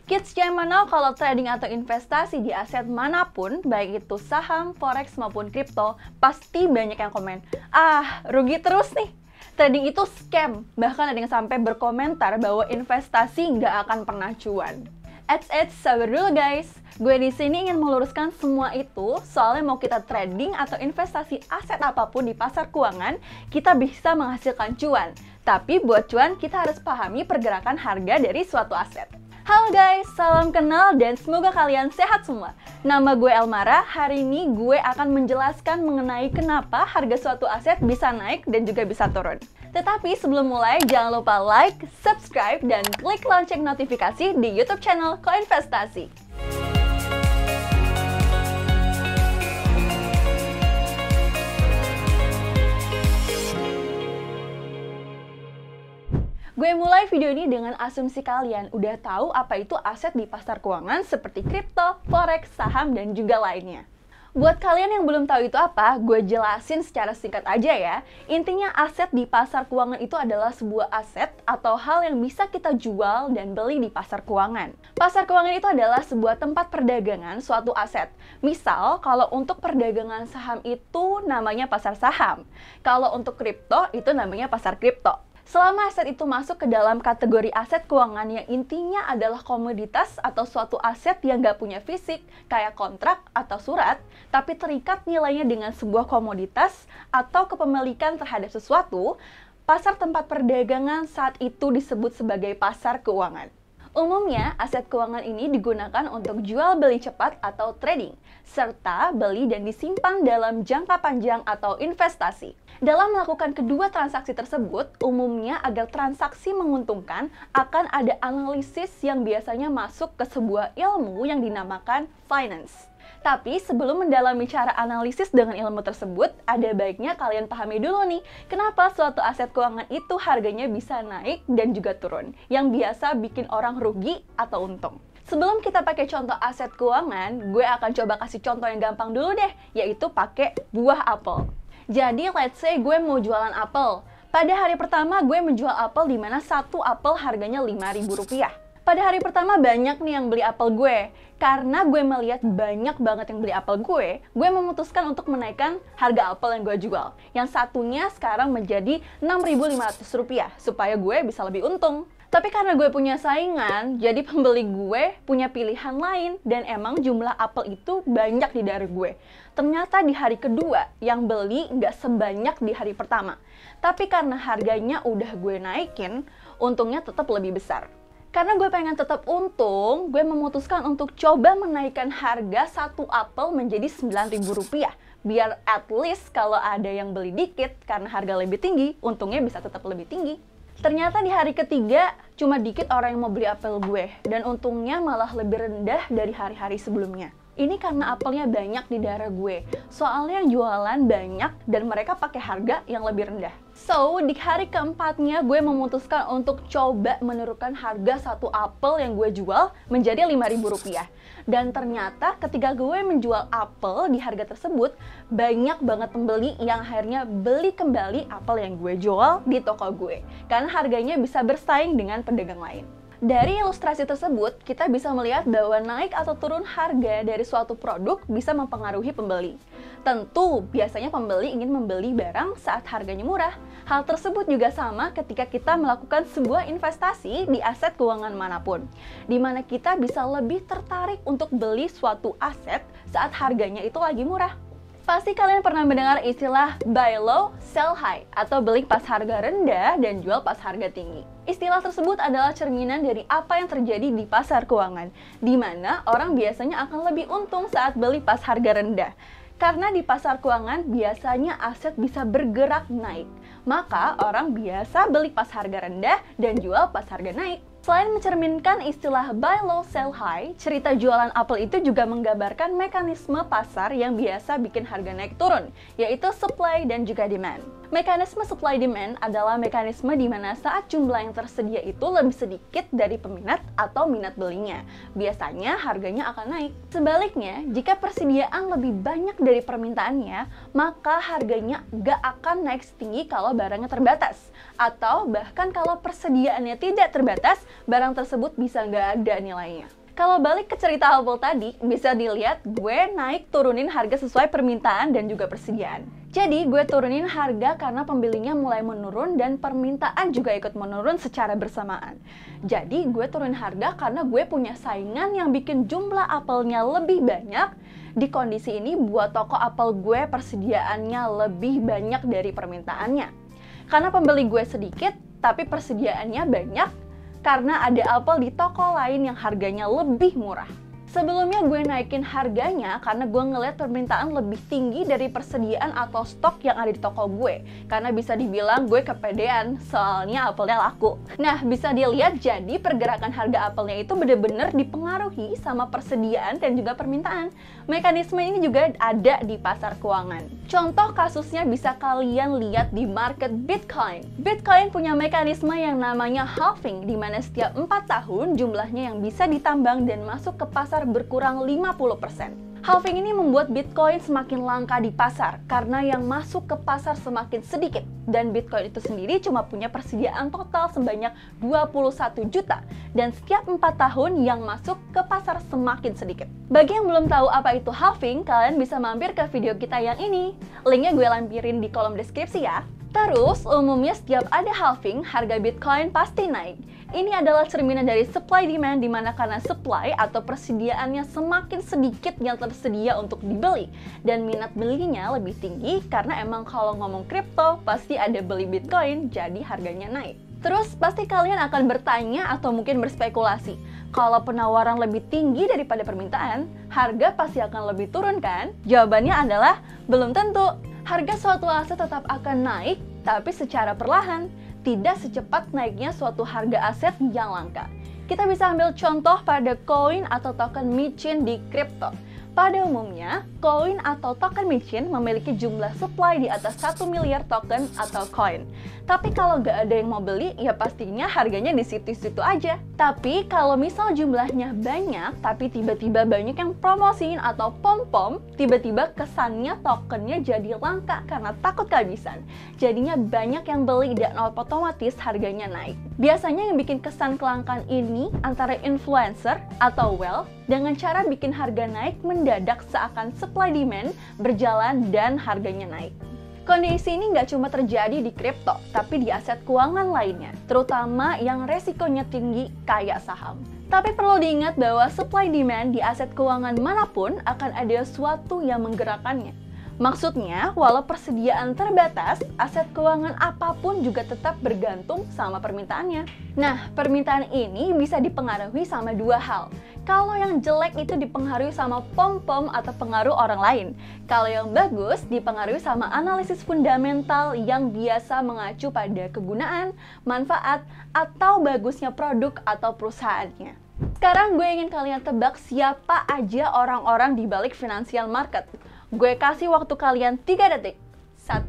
Kids jangan now kalau trading atau investasi di aset manapun, baik itu saham, forex maupun kripto, pasti banyak yang komen, "Ah, rugi terus nih. Trading itu scam." Bahkan ada yang sampai berkomentar bahwa investasi nggak akan pernah cuan. Sabar dulu guys. Gue di sini ingin meluruskan semua itu, soalnya mau kita trading atau investasi aset apapun di pasar keuangan, kita bisa menghasilkan cuan. Tapi buat cuan, kita harus pahami pergerakan harga dari suatu aset. Halo guys, salam kenal dan semoga kalian sehat semua. Nama gue Elmara, hari ini gue akan menjelaskan mengenai kenapa harga suatu aset bisa naik dan juga bisa turun. Tetapi sebelum mulai, jangan lupa like, subscribe, dan klik lonceng notifikasi di YouTube channel Koinvestasi. Gue mulai video ini dengan asumsi kalian udah tahu apa itu aset di pasar keuangan seperti kripto, forex, saham, dan juga lainnya. Buat kalian yang belum tahu itu apa, gue jelasin secara singkat aja ya. Intinya aset di pasar keuangan itu adalah sebuah aset atau hal yang bisa kita jual dan beli di pasar keuangan. Pasar keuangan itu adalah sebuah tempat perdagangan suatu aset. Misal, kalau untuk perdagangan saham itu namanya pasar saham. Kalau untuk kripto itu namanya pasar kripto. Selama aset itu masuk ke dalam kategori aset keuangan yang intinya adalah komoditas atau suatu aset yang nggak punya fisik, kayak kontrak atau surat, tapi terikat nilainya dengan sebuah komoditas atau kepemilikan terhadap sesuatu, pasar tempat perdagangan saat itu disebut sebagai pasar keuangan. Umumnya, aset keuangan ini digunakan untuk jual beli cepat atau trading, serta beli dan disimpan dalam jangka panjang atau investasi. Dalam melakukan kedua transaksi tersebut, umumnya agar transaksi menguntungkan, akan ada analisis yang biasanya masuk ke sebuah ilmu yang dinamakan finance. Tapi sebelum mendalami cara analisis dengan ilmu tersebut, ada baiknya kalian pahami dulu nih, kenapa suatu aset keuangan itu harganya bisa naik dan juga turun, yang biasa bikin orang rugi atau untung. Sebelum kita pakai contoh aset keuangan, gue akan coba kasih contoh yang gampang dulu deh, yaitu pakai buah apel. Jadi let's say gue mau jualan apel. Pada hari pertama gue menjual apel di mana satu apel harganya Rp5.000. Pada hari pertama banyak nih yang beli apel gue. Karena gue melihat banyak banget yang beli apel gue memutuskan untuk menaikkan harga apel yang gue jual. Yang satunya sekarang menjadi Rp6.500 supaya gue bisa lebih untung. Tapi karena gue punya saingan, jadi pembeli gue punya pilihan lain dan emang jumlah apel itu banyak di dari gue. Ternyata di hari kedua yang beli nggak sebanyak di hari pertama. Tapi karena harganya udah gue naikin, untungnya tetap lebih besar. Karena gue pengen tetap untung, gue memutuskan untuk coba menaikkan harga satu apel menjadi Rp9.000. Biar at least kalau ada yang beli dikit karena harga lebih tinggi, untungnya bisa tetap lebih tinggi. Ternyata di hari ketiga, cuma dikit orang yang mau beli apel gue, dan untungnya malah lebih rendah dari hari-hari sebelumnya. Ini karena apelnya banyak di daerah gue, soalnya yang jualan banyak dan mereka pakai harga yang lebih rendah. So, di hari keempatnya gue memutuskan untuk coba menurunkan harga satu apel yang gue jual menjadi Rp5.000. Dan ternyata ketika gue menjual apel di harga tersebut, banyak banget pembeli yang akhirnya beli kembali apel yang gue jual di toko gue. Karena harganya bisa bersaing dengan pedagang lain. Dari ilustrasi tersebut, kita bisa melihat bahwa naik atau turun harga dari suatu produk bisa mempengaruhi pembeli. Tentu, biasanya pembeli ingin membeli barang saat harganya murah. Hal tersebut juga sama ketika kita melakukan sebuah investasi di aset keuangan manapun, di mana kita bisa lebih tertarik untuk beli suatu aset saat harganya itu lagi murah. Pasti kalian pernah mendengar istilah buy low, sell high, atau beli pas harga rendah dan jual pas harga tinggi. Istilah tersebut adalah cerminan dari apa yang terjadi di pasar keuangan, di mana orang biasanya akan lebih untung saat beli pas harga rendah. Karena di pasar keuangan biasanya aset bisa bergerak naik, maka orang biasa beli pas harga rendah dan jual pas harga naik. Selain mencerminkan istilah buy low sell high, cerita jualan apel itu juga menggambarkan mekanisme pasar yang biasa bikin harga naik turun, yaitu supply dan juga demand. Mekanisme supply demand adalah mekanisme di mana saat jumlah yang tersedia itu lebih sedikit dari peminat atau minat belinya. Biasanya harganya akan naik. Sebaliknya, jika persediaan lebih banyak dari permintaannya, maka harganya gak akan naik setinggi kalau barangnya terbatas. Atau bahkan kalau persediaannya tidak terbatas, barang tersebut bisa gak ada nilainya. Kalau balik ke cerita Apple tadi, bisa dilihat gue naik turunin harga sesuai permintaan dan juga persediaan. Jadi gue turunin harga karena pembelinya mulai menurun dan permintaan juga ikut menurun secara bersamaan. Jadi gue turunin harga karena gue punya saingan yang bikin jumlah apelnya lebih banyak. Di kondisi ini buat toko apel gue persediaannya lebih banyak dari permintaannya. Karena pembeli gue sedikit, tapi persediaannya banyak, karena ada apel di toko lain yang harganya lebih murah. Sebelumnya gue naikin harganya karena gue ngeliat permintaan lebih tinggi dari persediaan atau stok yang ada di toko gue. Karena bisa dibilang gue kepedean, soalnya apelnya laku. Nah, bisa dilihat jadi pergerakan harga apelnya itu bener-bener dipengaruhi sama persediaan dan juga permintaan. Mekanisme ini juga ada di pasar keuangan. Contoh kasusnya bisa kalian lihat di market Bitcoin. Bitcoin punya mekanisme yang namanya halving, di mana setiap 4 tahun jumlahnya yang bisa ditambang dan masuk ke pasar berkurang 50%. Halving ini membuat Bitcoin semakin langka di pasar karena yang masuk ke pasar semakin sedikit, dan Bitcoin itu sendiri cuma punya persediaan total sebanyak 21 juta, dan setiap 4 tahun yang masuk ke pasar semakin sedikit. Bagi yang belum tahu apa itu halving, kalian bisa mampir ke video kita yang ini. Linknya gue lampirin di kolom deskripsi ya. Terus, umumnya setiap ada halving, harga Bitcoin pasti naik. Ini adalah cerminan dari supply demand, di mana karena supply atau persediaannya semakin sedikit yang tersedia untuk dibeli, dan minat belinya lebih tinggi karena emang kalau ngomong kripto pasti ada beli Bitcoin, jadi harganya naik. Terus pasti kalian akan bertanya atau mungkin berspekulasi, kalau penawaran lebih tinggi daripada permintaan, harga pasti akan lebih turun kan? Jawabannya adalah belum tentu. Harga suatu aset tetap akan naik, tapi secara perlahan, tidak secepat naiknya suatu harga aset yang langka. Kita bisa ambil contoh pada koin atau token micin di kripto. Pada umumnya, koin atau token micin memiliki jumlah supply di atas 1 miliar token atau koin. Tapi kalau nggak ada yang mau beli, ya pastinya harganya di situ-situ aja. Tapi kalau misal jumlahnya banyak, tapi tiba-tiba banyak yang promosiin atau pom-pom, tiba-tiba kesannya tokennya jadi langka karena takut kehabisan. Jadinya banyak yang beli dan otomatis harganya naik. Biasanya yang bikin kesan kelangkaan ini antara influencer atau whale dengan cara bikin harga naik mendadak seakan supply demand berjalan dan harganya naik. Kondisi ini nggak cuma terjadi di kripto, tapi di aset keuangan lainnya, terutama yang resikonya tinggi kayak saham. Tapi perlu diingat bahwa supply demand di aset keuangan manapun akan ada suatu yang menggerakkannya. Maksudnya, walau persediaan terbatas, aset keuangan apapun juga tetap bergantung sama permintaannya. Nah, permintaan ini bisa dipengaruhi sama dua hal. Kalau yang jelek itu dipengaruhi sama pom-pom atau pengaruh orang lain. Kalau yang bagus dipengaruhi sama analisis fundamental yang biasa mengacu pada kegunaan, manfaat, atau bagusnya produk atau perusahaannya. Sekarang gue ingin kalian tebak siapa aja orang-orang di balik financial market. Gue kasih waktu kalian 3 detik. 1,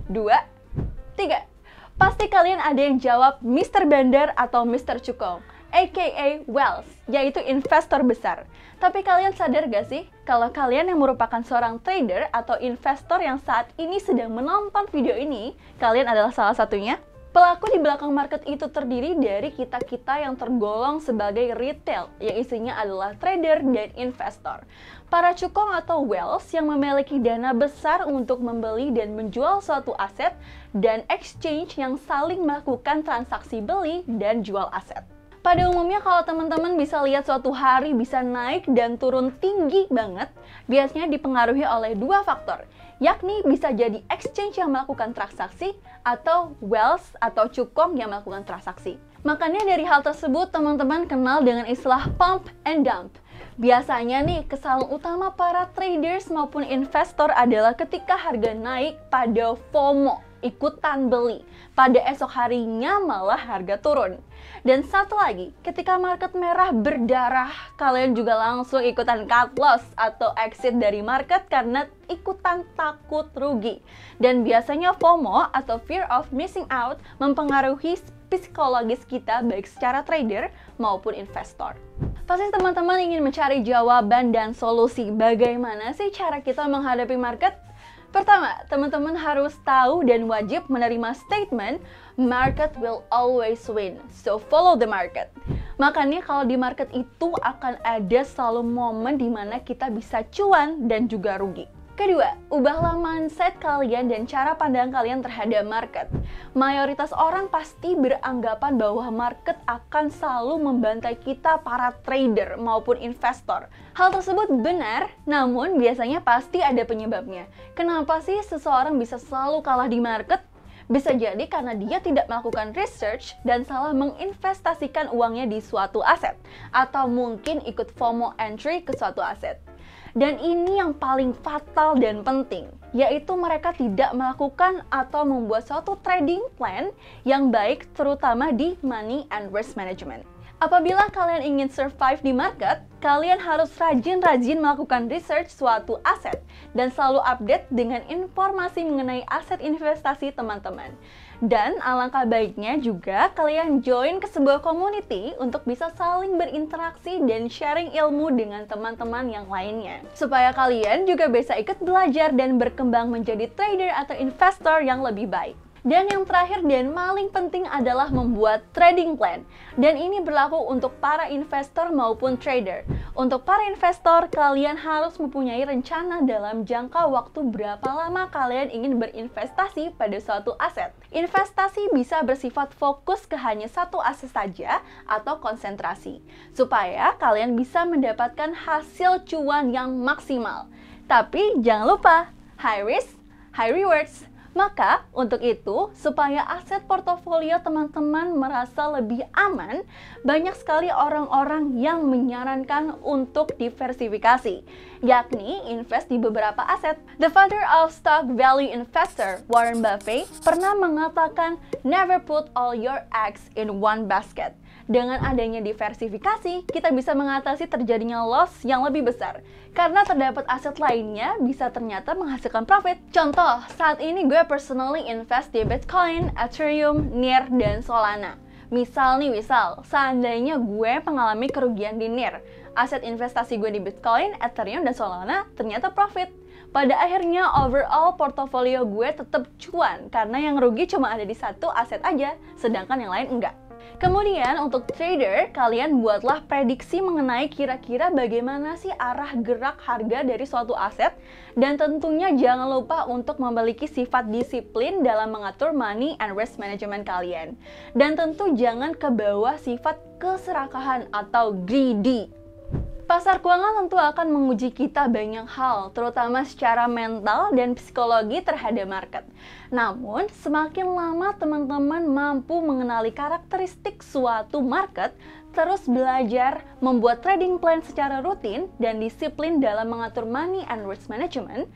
2, 3. Pasti kalian ada yang jawab Mr. Bandar atau Mr. Cukong, aka Wells, yaitu investor besar. Tapi kalian sadar gak sih, kalau kalian yang merupakan seorang trader atau investor yang saat ini sedang menonton video ini, kalian adalah salah satunya? Pelaku di belakang market itu terdiri dari kita-kita yang tergolong sebagai retail, yang isinya adalah trader dan investor. Para cukong atau whales yang memiliki dana besar untuk membeli dan menjual suatu aset, dan exchange yang saling melakukan transaksi beli dan jual aset. Pada umumnya kalau teman-teman bisa lihat suatu hari bisa naik dan turun tinggi banget, biasanya dipengaruhi oleh dua faktor, yakni bisa jadi exchange yang melakukan transaksi atau whales atau cukong yang melakukan transaksi. Makanya dari hal tersebut teman-teman kenal dengan istilah pump and dump. Biasanya nih kesalahan utama para traders maupun investor adalah ketika harga naik pada FOMO. ikutan beli. Pada esok harinya malah harga turun. Dan satu lagi, ketika market merah berdarah, kalian juga langsung ikutan cut loss atau exit dari market karena ikutan takut rugi. Dan biasanya FOMO atau fear of missing out mempengaruhi psikologis kita baik secara trader maupun investor. Pasti teman-teman ingin mencari jawaban dan solusi bagaimana sih cara kita menghadapi market? Pertama, teman-teman harus tahu dan wajib menerima statement market will always win, so follow the market. Makanya kalau di market itu akan ada selalu momen di mana kita bisa cuan dan juga rugi. Kedua, ubahlah mindset kalian dan cara pandang kalian terhadap market. Mayoritas orang pasti beranggapan bahwa market akan selalu membantai kita para trader maupun investor. Hal tersebut benar, namun biasanya pasti ada penyebabnya. Kenapa sih seseorang bisa selalu kalah di market? Bisa jadi karena dia tidak melakukan research dan salah menginvestasikan uangnya di suatu aset, atau mungkin ikut FOMO entry ke suatu aset. Dan ini yang paling fatal dan penting, yaitu mereka tidak melakukan atau membuat suatu trading plan yang baik terutama di money and risk management. Apabila kalian ingin survive di market, kalian harus rajin-rajin melakukan research suatu aset dan selalu update dengan informasi mengenai aset investasi teman-teman. Dan alangkah baiknya juga kalian join ke sebuah community untuk bisa saling berinteraksi dan sharing ilmu dengan teman-teman yang lainnya. Supaya kalian juga bisa ikut belajar dan berkembang menjadi trader atau investor yang lebih baik. Dan yang terakhir dan paling penting adalah membuat trading plan. Dan ini berlaku untuk para investor maupun trader. Untuk para investor, kalian harus mempunyai rencana dalam jangka waktu berapa lama kalian ingin berinvestasi pada suatu aset. Investasi bisa bersifat fokus ke hanya satu aset saja atau konsentrasi, supaya kalian bisa mendapatkan hasil cuan yang maksimal. Tapi jangan lupa, high risk, high rewards. Maka, untuk itu, supaya aset portofolio teman-teman merasa lebih aman, banyak sekali orang-orang yang menyarankan untuk diversifikasi, yakni invest di beberapa aset. The father of stock value investor, Warren Buffett, pernah mengatakan, never put all your eggs in one basket. Dengan adanya diversifikasi, kita bisa mengatasi terjadinya loss yang lebih besar. Karena terdapat aset lainnya bisa ternyata menghasilkan profit. Contoh, saat ini gue personally invest di Bitcoin, Ethereum, NIR, dan Solana. Misal, seandainya gue mengalami kerugian di NIR, aset investasi gue di Bitcoin, Ethereum, dan Solana ternyata profit. Pada akhirnya overall portofolio gue tetap cuan karena yang rugi cuma ada di satu aset aja, sedangkan yang lain enggak. Kemudian untuk trader, kalian buatlah prediksi mengenai kira-kira bagaimana sih arah gerak harga dari suatu aset, dan tentunya jangan lupa untuk memiliki sifat disiplin dalam mengatur money and risk management kalian. Dan tentu jangan kebawa sifat keserakahan atau greedy. Pasar keuangan tentu akan menguji kita banyak hal, terutama secara mental dan psikologi terhadap market. Namun, semakin lama teman-teman mampu mengenali karakteristik suatu market, terus belajar membuat trading plan secara rutin dan disiplin dalam mengatur money and risk management,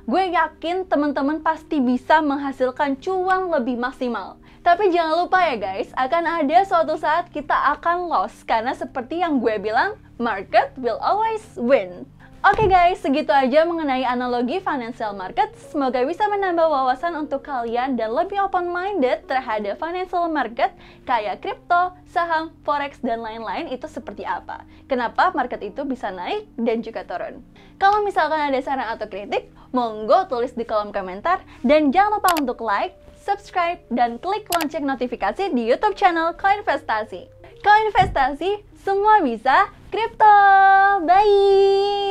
gue yakin teman-teman pasti bisa menghasilkan cuan lebih maksimal. Tapi jangan lupa ya guys, akan ada suatu saat kita akan loss karena seperti yang gue bilang, market will always win. Oke guys, segitu aja mengenai analogi financial market. Semoga bisa menambah wawasan untuk kalian dan lebih open-minded terhadap financial market kayak kripto, saham, forex, dan lain-lain itu seperti apa. Kenapa market itu bisa naik dan juga turun. Kalau misalkan ada saran atau kritik, monggo tulis di kolom komentar. Dan jangan lupa untuk like, subscribe, dan klik lonceng notifikasi di YouTube channel Koinvestasi. Koinvestasi, semua bisa kripto. Bye!